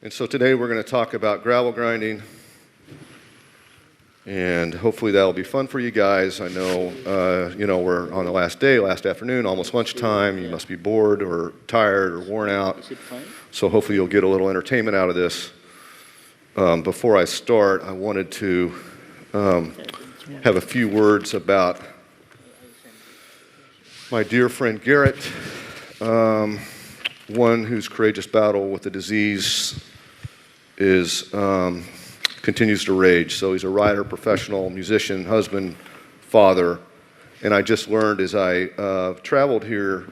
And so today we're going to talk about gravel grinding, and hopefully that'll be fun for you guys. I know, we're on the last day, last afternoon, almost lunchtime. You must be bored or tired or worn out. So hopefully you'll get a little entertainment out of this. Before I start, I wanted to have a few words about my dear friend Garrett, one whose courageous battle with the disease continues to rage. So he's a rider, professional, musician, husband, father, and I just learned as I traveled here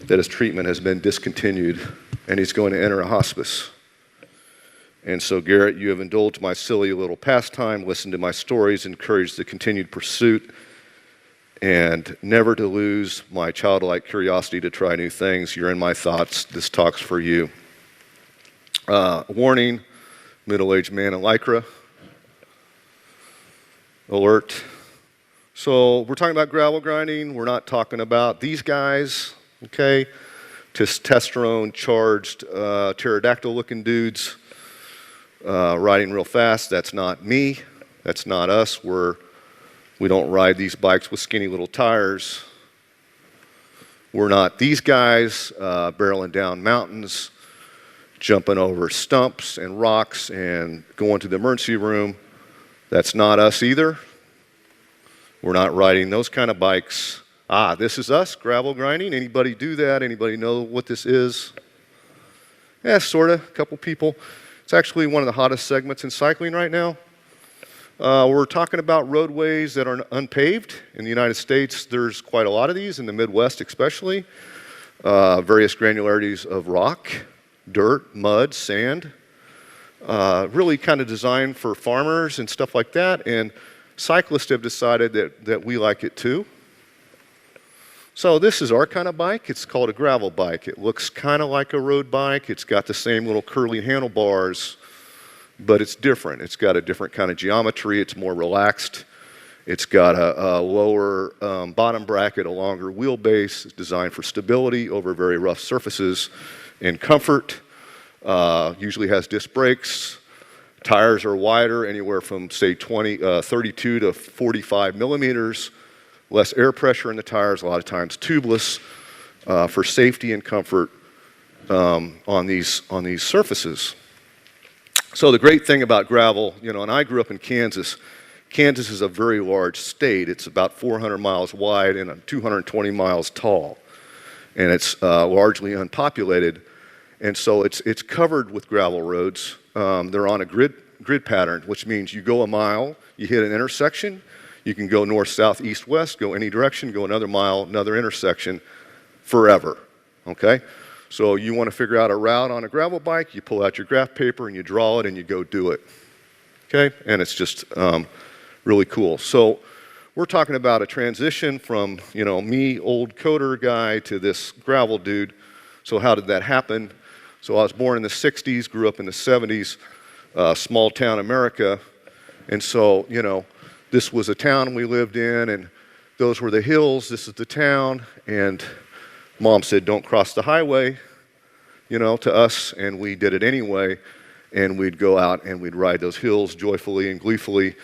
that his treatment has been discontinued and he's going to enter a hospice. And so Garrett, you have indulged my silly little pastime, listened to my stories, encouraged the continued pursuit, and never to lose my childlike curiosity to try new things. You're in my thoughts. This talk's for you. Warning, middle-aged man in Lycra. Alert. So we're talking about gravel grinding. We're not talking about these guys, okay? Testosterone-charged, pterodactyl-looking dudes riding real fast. That's not me. That's not us. We don't ride these bikes with skinny little tires. We're not these guys barreling down mountains, jumping over stumps and rocks and going to the emergency room. That's not us either. We're not riding those kind of bikes. This is us, gravel grinding. Anybody do that? Anybody know what this is? Yeah, sort of, a couple people. It's actually one of the hottest segments in cycling right now. We're talking about roadways that are unpaved. In the United States, there's quite a lot of these, in the Midwest especially. Various granularities of rock, dirt, mud, sand. Really kind of designed for farmers and stuff like that. And cyclists have decided that we like it too. So this is our kind of bike. It's called a gravel bike. It looks kind of like a road bike. It's got the same little curly handlebars, but it's different. It's got a different kind of geometry. It's more relaxed. It's got a lower bottom bracket, a longer wheelbase. It's designed for stability over very rough surfaces and comfort. Usually has disc brakes. Tires are wider, anywhere from, say, 32 to 45 millimeters. Less air pressure in the tires, a lot of times tubeless, for safety and comfort on these surfaces. So the great thing about gravel, and I grew up in Kansas. Kansas is a very large state. It's about 400 miles wide and 220 miles tall. And it's largely unpopulated. And so it's covered with gravel roads. They're on a grid pattern, which means you go a mile, you hit an intersection, you can go north, south, east, west, go any direction, go another mile, another intersection, forever, okay? So you want to figure out a route on a gravel bike, you pull out your graph paper and you draw it and you go do it, okay? And it's just really cool. So we're talking about a transition from, me, old coder guy, to this gravel dude. So how did that happen? So I was born in the 60s, grew up in the 70s, small town America, and so, this was a town we lived in, and those were the hills, this is the town, and Mom said, don't cross the highway, to us, and we did it anyway, and we'd go out and we'd ride those hills joyfully and gleefully,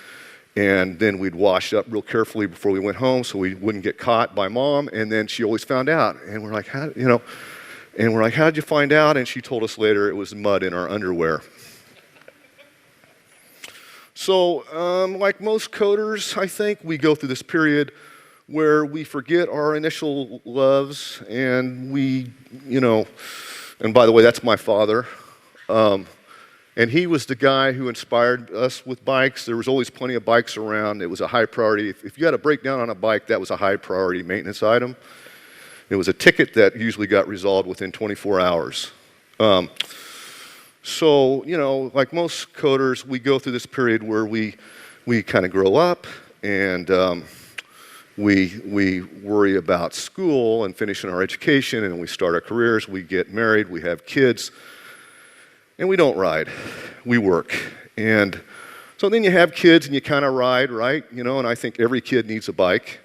and then we'd wash up real carefully before we went home so we wouldn't get caught by Mom, and then she always found out, and we're like, how'd you find out? And she told us later it was mud in our underwear. So, like most coders, I think, we go through this period where we forget our initial loves, and and by the way, that's my father. And he was the guy who inspired us with bikes. There was always plenty of bikes around. It was a high priority. If you had a breakdown on a bike, that was a high priority maintenance item. It was a ticket that usually got resolved within 24 hours. So, like most coders, we go through this period where we kind of grow up and we worry about school and finishing our education, and we start our careers, we get married, we have kids, and we don't ride, we work. And so then you have kids and you kind of ride, right? And I think every kid needs a bike.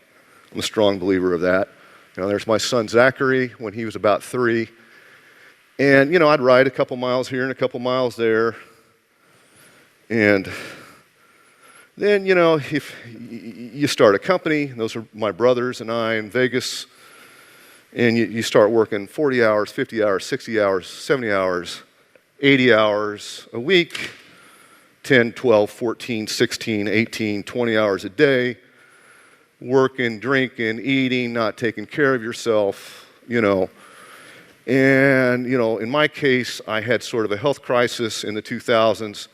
I'm a strong believer of that. There's my son Zachary when he was about 3. And, you know, I'd ride a couple miles here and a couple miles there. And then, you know, if you start a company, those are my brothers and I in Vegas, and you start working 40 hours, 50 hours, 60 hours, 70 hours, 80 hours a week, 10, 12, 14, 16, 18, 20 hours a day, working, drinking, eating, not taking care of yourself, you know. And, you know, in my case, I had sort of a health crisis in the 2000s,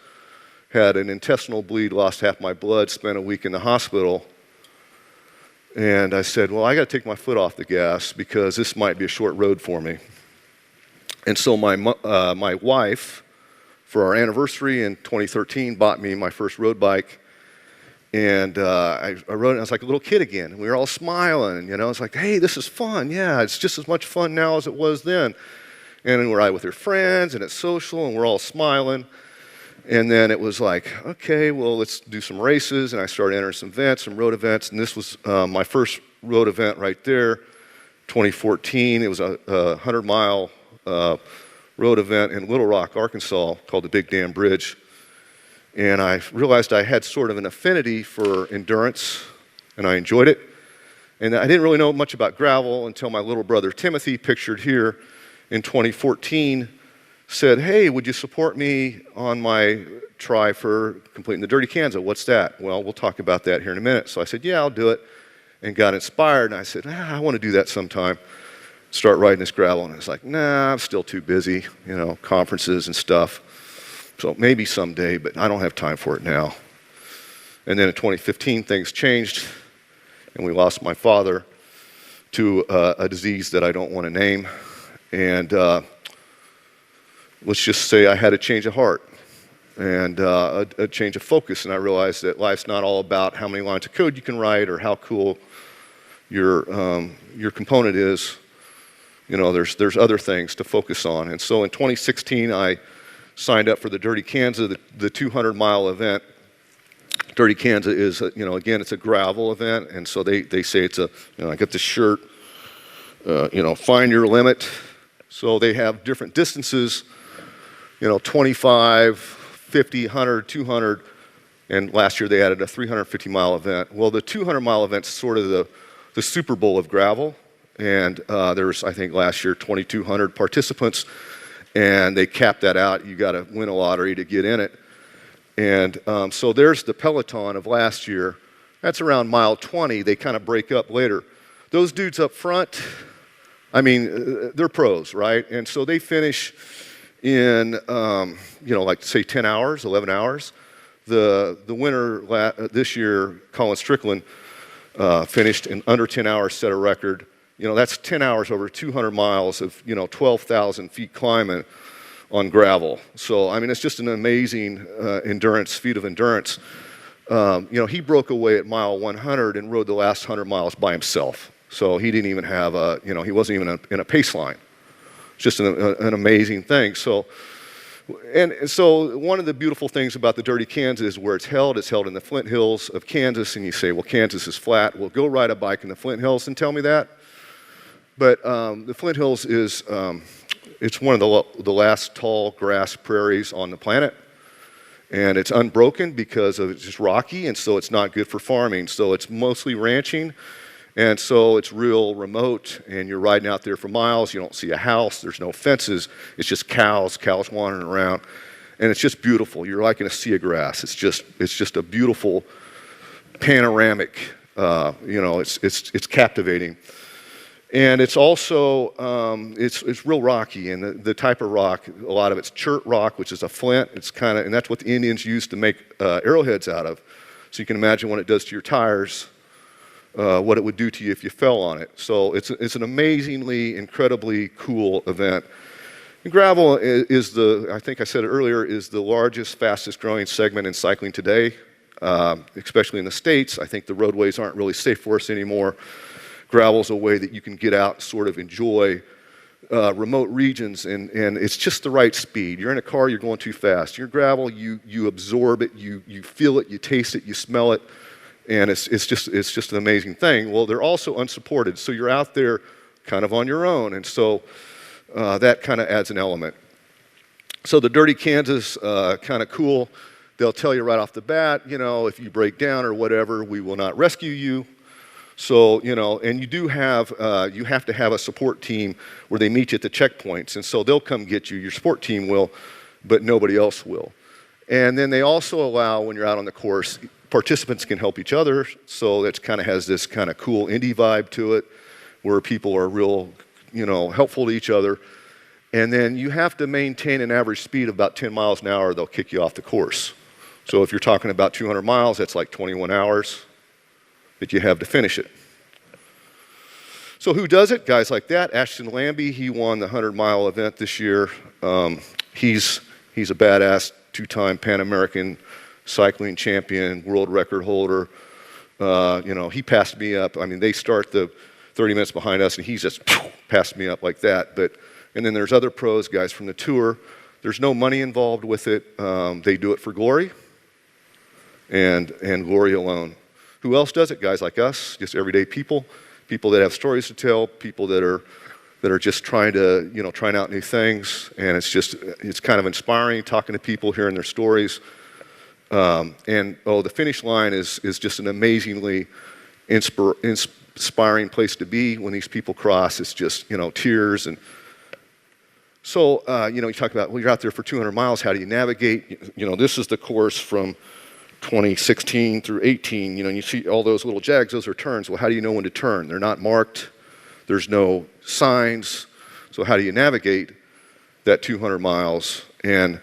had an intestinal bleed, lost half my blood, spent a week in the hospital. And I said, well, I got to take my foot off the gas because this might be a short road for me. And so my wife, for our anniversary in 2013, bought me my first road bike. And I rode it, and I was like a little kid again. We were all smiling, you know. It's like, hey, this is fun. Yeah, it's just as much fun now as it was then. And then we're out with her friends, and it's social, and we're all smiling. And then it was like, okay, well, let's do some races. And I started entering some events, some road events. And this was my first road event right there, 2014. It was a 100-mile road event in Little Rock, Arkansas, called the Big Dam Bridge. And I realized I had sort of an affinity for endurance, and I enjoyed it. And I didn't really know much about gravel until my little brother Timothy, pictured here in 2014, said, hey, would you support me on my try for completing the Dirty Kanza? What's that? Well, we'll talk about that here in a minute. So I said, yeah, I'll do it, and got inspired. And I said, I want to do that sometime, start riding this gravel. And I was like, nah, I'm still too busy, you know, conferences and stuff. So maybe someday, but I don't have time for it now. And then in 2015, things changed, and we lost my father to a disease that I don't want to name. And let's just say I had a change of heart and a change of focus, and I realized that life's not all about how many lines of code you can write or how cool your component is. You know, there's other things to focus on. And so in 2016, I signed up for the Dirty Kanza, the 200-mile event. Dirty Kanza is, you know, again, it's a gravel event, and so they say it's a, you know, I got this shirt, you know, find your limit. So they have different distances, you know, 25, 50, 100, 200, and last year they added a 350-mile event. Well, the 200-mile event's sort of the Super Bowl of gravel, and there was, I think, last year 2,200 participants. And they capped that out. You got to win a lottery to get in it. And so there's the peloton of last year. That's around mile 20. They kind of break up later. Those dudes up front, I mean, they're pros, right? And so they finish in, you know, like say 10 hours, 11 hours. The winner this year, Colin Strickland, finished in under 10 hours, set a record. You know, that's 10 hours over 200 miles of, you know, 12,000 feet climbing on gravel. So, I mean, it's just an amazing feat of endurance. You know, he broke away at mile 100 and rode the last 100 miles by himself. So he didn't even have you know, he wasn't even in a pace line. It's just an amazing thing. So, and so one of the beautiful things about the Dirty Kanza is where it's held. It's held in the Flint Hills of Kansas, and you say, well, Kansas is flat. Well, go ride a bike in the Flint Hills and tell me that. But the Flint Hills is, it's one of the last tall grass prairies on the planet. And it's unbroken because it's just rocky, and so it's not good for farming. So it's mostly ranching, and so it's real remote, and you're riding out there for miles. You don't see a house. There's no fences. It's just cows wandering around. And it's just beautiful. You're like in a sea of grass. It's just a beautiful panoramic, you know, it's captivating. And it's also, it's real rocky, and the type of rock, a lot of it's chert rock, which is a flint. It's kind of, and that's what the Indians used to make arrowheads out of. So you can imagine what it does to your tires, what it would do to you if you fell on it. So it's an amazingly, incredibly cool event. And gravel is I think I said it earlier, is the largest, fastest growing segment in cycling today, especially in the States. I think the roadways aren't really safe for us anymore. Gravel's a way that you can get out, sort of enjoy remote regions, and it's just the right speed. You're in a car, you're going too fast. You're gravel, you absorb it, you feel it, you taste it, you smell it, and it's just an amazing thing. Well, they're also unsupported, so you're out there kind of on your own, and so that kind of adds an element. So the Dirty Kanza's kind of cool. They'll tell you right off the bat, if you break down or whatever, we will not rescue you. So, and you have to have a support team where they meet you at the checkpoints. And so they'll come get you. Your support team will, but nobody else will. And then they also allow, when you're out on the course, participants can help each other. So it kind of has this kind of cool indie vibe to it, where people are real, helpful to each other. And then you have to maintain an average speed of about 10 miles an hour, they'll kick you off the course. So if you're talking about 200 miles, that's like 21 hours that you have to finish it. So who does it? Guys like that. Ashton Lambie, he won the 100-mile event this year. He's a badass, 2-time Pan American cycling champion, world record holder. He passed me up. I mean, they start the 30 minutes behind us, and he's just passed me up like that. And then there's other pros, guys from the tour. There's no money involved with it. They do it for glory and glory alone. Who else does it? Guys like us, just everyday people that have stories to tell, people that are just trying out new things. And it's kind of inspiring talking to people, hearing their stories. The finish line is just an amazingly inspiring place to be when these people cross. It's just, tears. And so, you talk about, well, you're out there for 200 miles. How do you navigate? This is the course from 2016 through 18. You see all those little jags, those are turns. Well, how do you know when to turn? They're not marked. There's no signs. So how do you navigate that 200 miles? And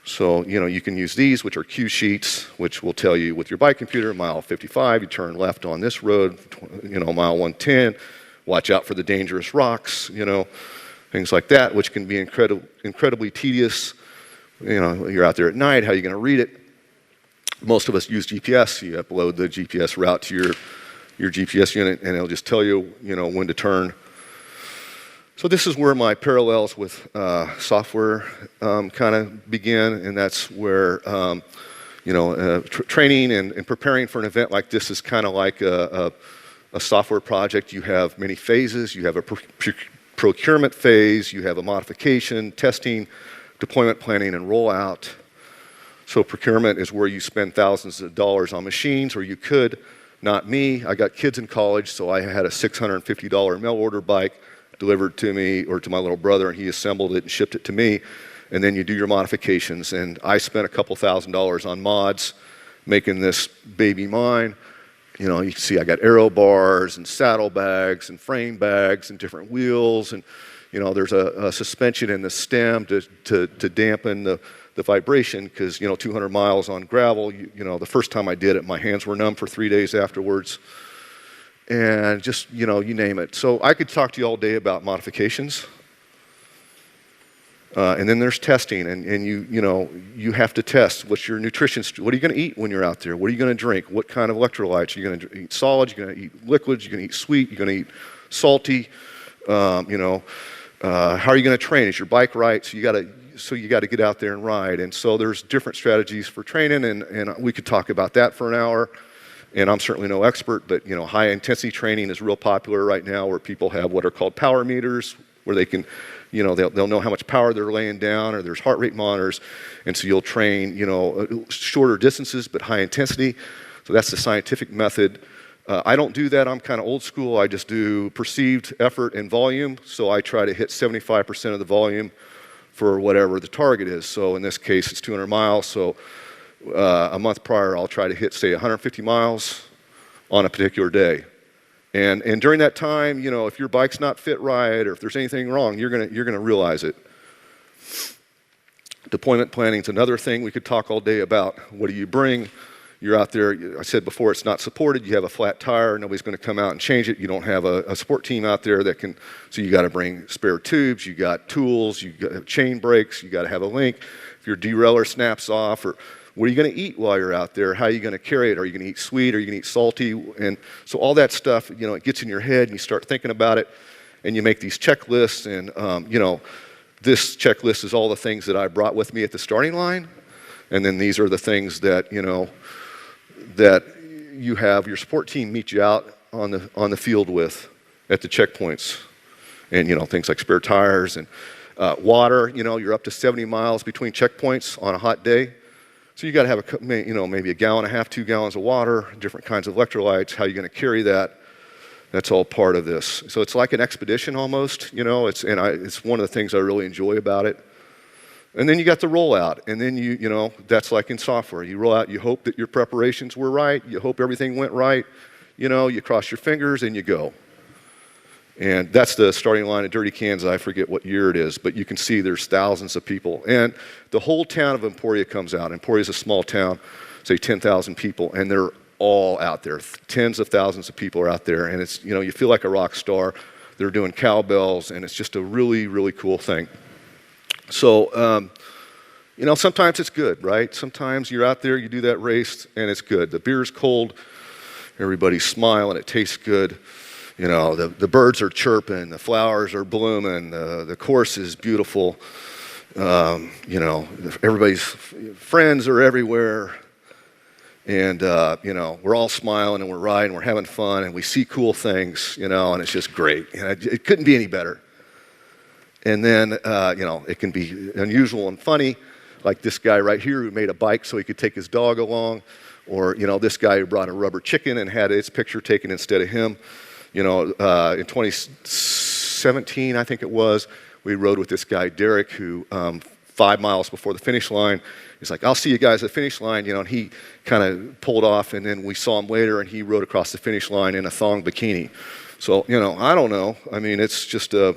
so, you can use these, which are cue sheets, which will tell you with your bike computer, mile 55, you turn left on this road, mile 110, watch out for the dangerous rocks, things like that, which can be incredibly tedious. You're out there at night, how are you going to read it? Most of us use GPS. You upload the GPS route to your GPS unit, and it'll just tell you, when to turn. So this is where my parallels with software kind of begin, and that's where training and preparing for an event like this is kind of like a software project. You have many phases. You have a procurement phase. You have a modification, testing, deployment planning, and rollout. So procurement is where you spend thousands of dollars on machines, or you could. Not me. I got kids in college, so I had a $650 mail order bike delivered to me or to my little brother, and he assembled it and shipped it to me. And then you do your modifications. And I spent a couple $1,000s on mods, making this baby mine. You can see I got aero bars and saddle bags and frame bags and different wheels. And, there's a suspension in the stem to dampen the vibration, because 200 miles on gravel, the first time I did it, my hands were numb for 3 days afterwards, and just you name it. So I could talk to you all day about modifications, and then there's testing, and you have to test. What's your nutrition? What are you going to eat when you're out there? What are you going to drink? What kind of electrolytes? Are you going to eat solids? You're going to eat liquids? You're going to eat sweet? You're going to eat salty? How are you going to train? Is your bike right? So you got to get out there and ride. And so there's different strategies for training, and we could talk about that for an hour. And I'm certainly no expert, but high intensity training is real popular right now, where people have what are called power meters, where they can, they'll know how much power they're laying down, or there's heart rate monitors. And so you'll train, shorter distances, but high intensity. So that's the scientific method. I don't do that. I'm kind of old school. I just do perceived effort and volume. So I try to hit 75% of the volume for whatever the target is. So in this case, it's 200 miles. So a month prior, I'll try to hit, say, 150 miles on a particular day. And during that time, if your bike's not fit right, or if there's anything wrong, you're gonna realize it. Deployment planning is another thing we could talk all day about. What do you bring? You're out there, I said before, it's not supported. You have a flat tire, nobody's going to come out and change it. You don't have a support team out there that can, so you got to bring spare tubes, you got tools, you got chain brakes, you got to have a link. If your derailleur snaps off, or what are you going to eat while you're out there? How are you going to carry it? Are you going to eat sweet? Are you going to eat salty? And so all that stuff, it gets in your head, and you start thinking about it, and you make these checklists, and this checklist is all the things that I brought with me at the starting line, and then these are the things that, that you have your support team meet you out on the field with at the checkpoints. and things like spare tires and water. You're up to 70 miles between checkpoints on a hot day. So you got to have maybe a gallon and a half, 2 gallons of water, different kinds of electrolytes. How are you going to carry that? That's all part of this. So it's like an expedition almost. It's one of the things I really enjoy about it. And then you got the rollout, and then that's like in software. You roll out. You hope that your preparations were right. You hope everything went right. You cross your fingers and you go. And that's the starting line of Dirty Kanza. I forget what year it is, but you can see there's thousands of people. And the whole town of Emporia comes out. Emporia is a small town, say 10,000 people, and they're all out there. Tens of thousands of people are out there, and it's, you feel like a rock star. They're doing cowbells, and it's just a really, really cool thing. So, sometimes it's good, right? Sometimes you're out there, you do that race, and it's good. The beer's cold, everybody's smiling, it tastes good. The birds are chirping, the flowers are blooming, the course is beautiful. Everybody's friends are everywhere. And, we're all smiling and we're riding, we're having fun, and we see cool things, and it's just great. It couldn't be any better. And then, it can be unusual and funny, like this guy right here who made a bike so he could take his dog along, or, this guy who brought a rubber chicken and had its picture taken instead of him. In 2017, I think it was, we rode with this guy, Derek, who 5 miles before the finish line, he's like, I'll see you guys at the finish line, and he kind of pulled off, and then we saw him later, and he rode across the finish line in a thong bikini. So, I don't know. I mean, it's just a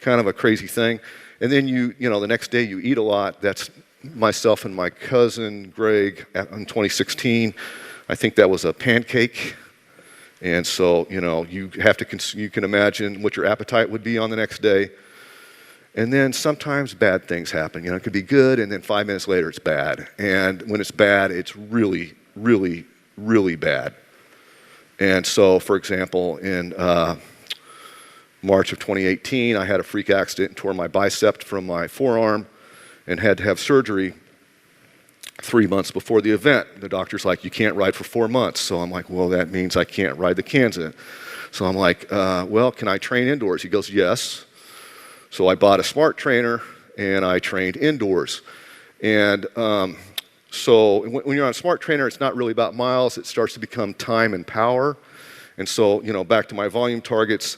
kind of a crazy thing. And then the next day you eat a lot. That's myself and my cousin, Greg, in 2016. I think that was a pancake. And so, you have to, you can imagine what your appetite would be on the next day. And then sometimes bad things happen. It could be good, and then 5 minutes later it's bad. And when it's bad, it's really, really, really bad. And so, for example, in March of 2018, I had a freak accident and tore my bicep from my forearm and had to have surgery 3 months before the event. The doctor's like, you can't ride for 4 months. So I'm like, well, that means I can't ride the Kanza. So I'm like, well, can I train indoors? He goes, yes. So I bought a smart trainer and I trained indoors. And so when you're on a smart trainer, it's not really about miles. It starts to become time and power. And so, back to my volume targets,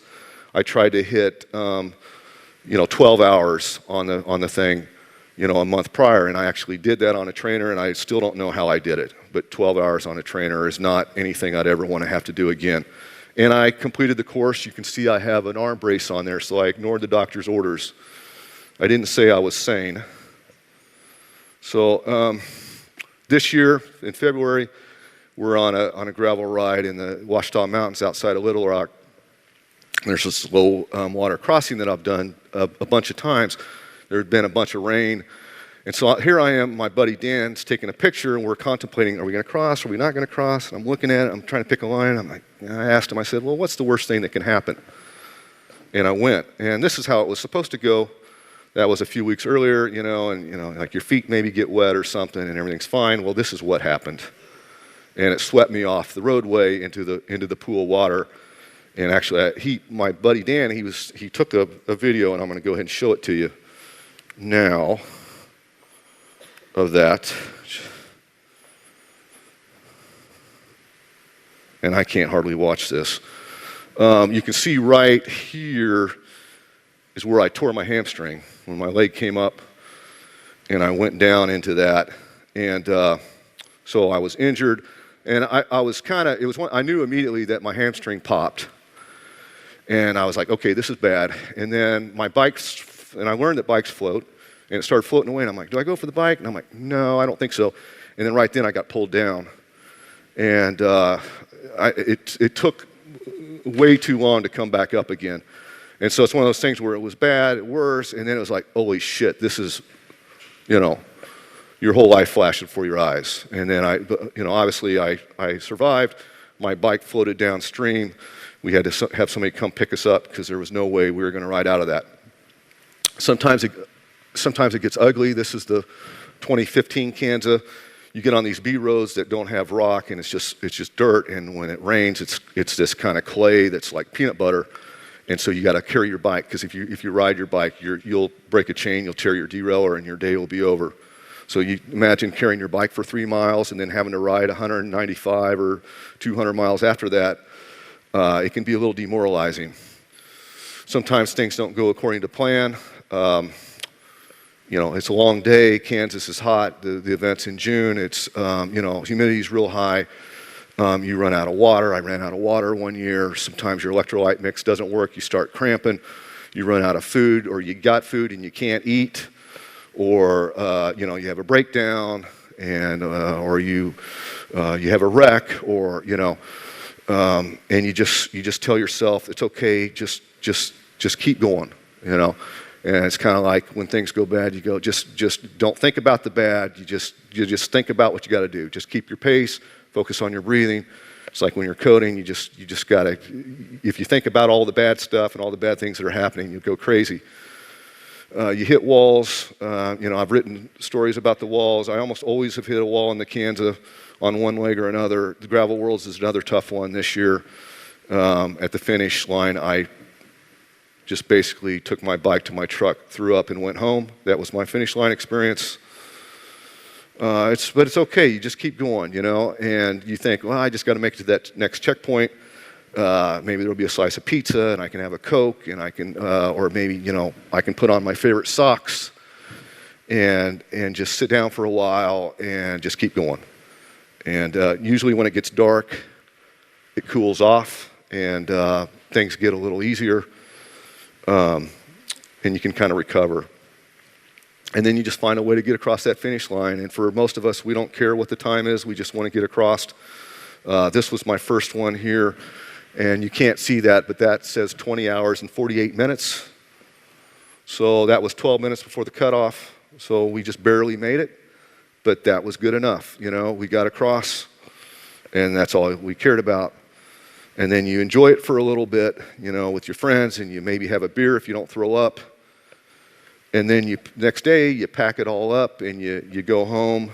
I tried to hit, 12 hours on the thing, a month prior, and I actually did that on a trainer, and I still don't know how I did it. But 12 hours on a trainer is not anything I'd ever want to have to do again. And I completed the course. You can see I have an arm brace on there, so I ignored the doctor's orders. I didn't say I was sane. So this year, in February, we're on a gravel ride in the Ouachita Mountains outside of Little Rock. There's this low water crossing that I've done a bunch of times. There had been a bunch of rain. And so here I am, my buddy Dan's taking a picture, and we're contemplating, are we going to cross, are we not going to cross? And I'm looking at it, I'm trying to pick a line. I asked him, I said, well, what's the worst thing that can happen? And I went. And this is how it was supposed to go. That was a few weeks earlier, like your feet maybe get wet or something and everything's fine. Well, this is what happened. And it swept me off the roadway into the pool of water. And actually, my buddy Dan, he took a video, and I'm going to go ahead and show it to you now of that. And I can't hardly watch this. You can see right here is where I tore my hamstring when my leg came up, and I went down into that. And so I was injured, and I knew immediately that my hamstring popped. And I was like, okay, this is bad. And then I learned that bikes float, and it started floating away, and I'm like, do I go for the bike? And I'm like, no, I don't think so. And then right then I got pulled down. And it took way too long to come back up again. And so it's one of those things where it was bad, worse, and then it was like, holy shit, this is, your whole life flashing before your eyes. And then obviously I survived. My bike floated downstream. We had to have somebody come pick us up because there was no way we were going to ride out of that. Sometimes it gets ugly. This is the 2015 Kanza. You get on these B roads that don't have rock, and it's just dirt. And when it rains, it's this kind of clay that's like peanut butter. And so you got to carry your bike, because if you ride your bike, you'll break a chain, you'll tear your derailleur, and your day will be over. So you imagine carrying your bike for 3 miles and then having to ride 195 or 200 miles after that. It can be a little demoralizing. Sometimes things don't go according to plan. It's a long day. Kansas is hot. The event's in June. It's, humidity's real high. You run out of water. I ran out of water one year. Sometimes your electrolyte mix doesn't work. You start cramping. You run out of food, or you got food and you can't eat, or you have a breakdown, and or you have a wreck, or and you just tell yourself it's okay. Just keep going. And it's kind of like when things go bad, you go, just don't think about the bad. You just think about what you got to do. Just keep your pace. Focus on your breathing. It's like when you're coding, you just got to, if you think about all the bad stuff and all the bad things that are happening, you go crazy. You hit walls. I've written stories about the walls. I almost always have hit a wall in the Kanza on one leg or another. The Gravel Worlds is another tough one this year. At the finish line, I just basically took my bike to my truck, threw up, and went home. That was my finish line experience. But it's okay. You just keep going, and you think, well, I just got to make it to that next checkpoint. Maybe there'll be a slice of pizza, and I can have a Coke, and I can, or maybe, I can put on my favorite socks, and just sit down for a while and just keep going. And usually when it gets dark, it cools off, and things get a little easier, and you can kind of recover. And then you just find a way to get across that finish line. And for most of us, we don't care what the time is. We just want to get across. This was my first one here. And you can't see that, but that says 20 hours and 48 minutes. So that was 12 minutes before the cutoff. So we just barely made it. But that was good enough. We got across. And that's all we cared about. And then you enjoy it for a little bit, with your friends. And you maybe have a beer if you don't throw up. And then next day, you pack it all up and you go home,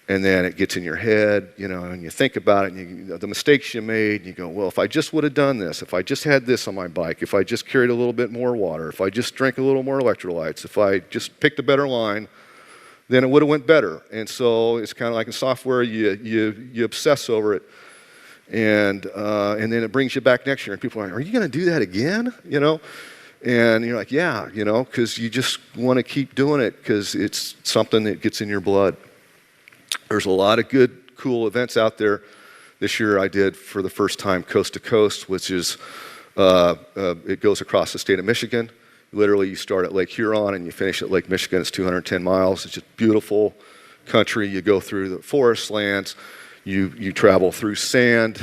and then it gets in your head, and you think about it, and the mistakes you made, and you go, well, if I just would have done this, if I just had this on my bike, if I just carried a little bit more water, if I just drank a little more electrolytes, if I just picked a better line, then it would have went better. And so it's kind of like in software, you obsess over it, and then it brings you back next year, and people are like, are you going to do that again, And you're like, yeah, because you just want to keep doing it because it's something that gets in your blood. There's a lot of good, cool events out there. This year I did, for the first time, Coast to Coast, which is, it goes across the state of Michigan. Literally, you start at Lake Huron and you finish at Lake Michigan. It's 210 miles. It's just beautiful country. You go through the forest lands. You travel through sand.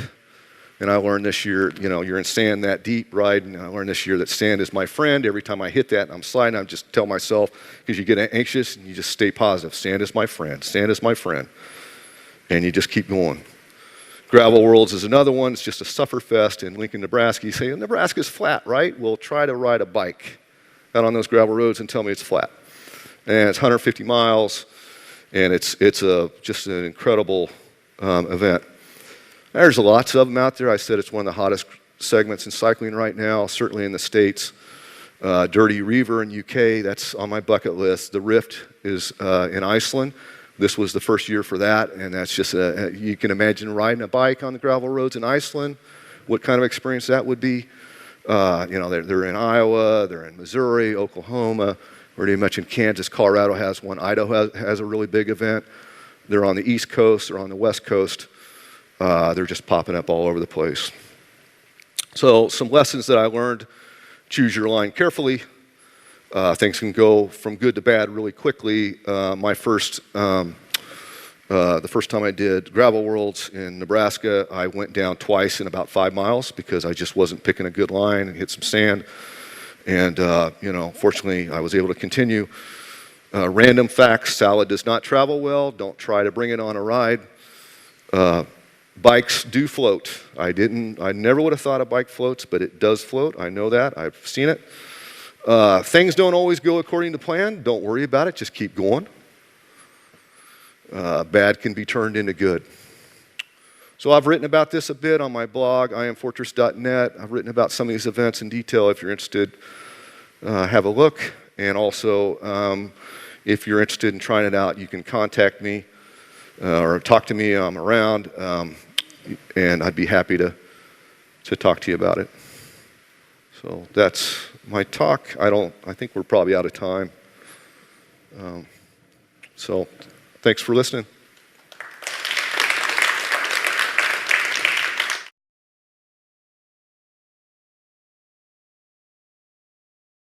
And I learned this year, you're in sand that deep, right? And I learned this year that sand is my friend. Every time I hit that and I'm sliding, I just tell myself, because you get anxious and you just stay positive. Sand is my friend. Sand is my friend. And you just keep going. Gravel Worlds is another one. It's just a suffer fest in Lincoln, Nebraska. You say, Nebraska's flat, right? Well, try to ride a bike out on those gravel roads and tell me it's flat. And it's 150 miles, and it's just an incredible event. There's lots of them out there. I said it's one of the hottest segments in cycling right now, certainly in the States. Dirty Reaver in UK, that's on my bucket list. The Rift is in Iceland. This was the first year for that, and that's just, you can imagine riding a bike on the gravel roads in Iceland, what kind of experience that would be. They're in Iowa, they're in Missouri, Oklahoma. Already mentioned Kansas, Colorado has one. Idaho has a really big event. They're on the East Coast, they're on the West Coast. They're just popping up all over the place. So some lessons that I learned: choose your line carefully. Things can go from good to bad really quickly. The first time I did Gravel Worlds in Nebraska, I went down twice in about 5 miles because I just wasn't picking a good line and hit some sand. And fortunately, I was able to continue. Random facts: salad does not travel well. Don't try to bring it on a ride. Bikes do float. I never would have thought a bike floats, but it does float. I know that. I've seen it. Things don't always go according to plan. Don't worry about it. Just keep going. Bad can be turned into good. So I've written about this a bit on my blog, iamfortress.net. I've written about some of these events in detail. If you're interested, have a look. And also, if you're interested in trying it out, you can contact me or talk to me. I'm around, and I'd be happy to talk to you about it. So that's my talk. I think we're probably out of time. So thanks for listening.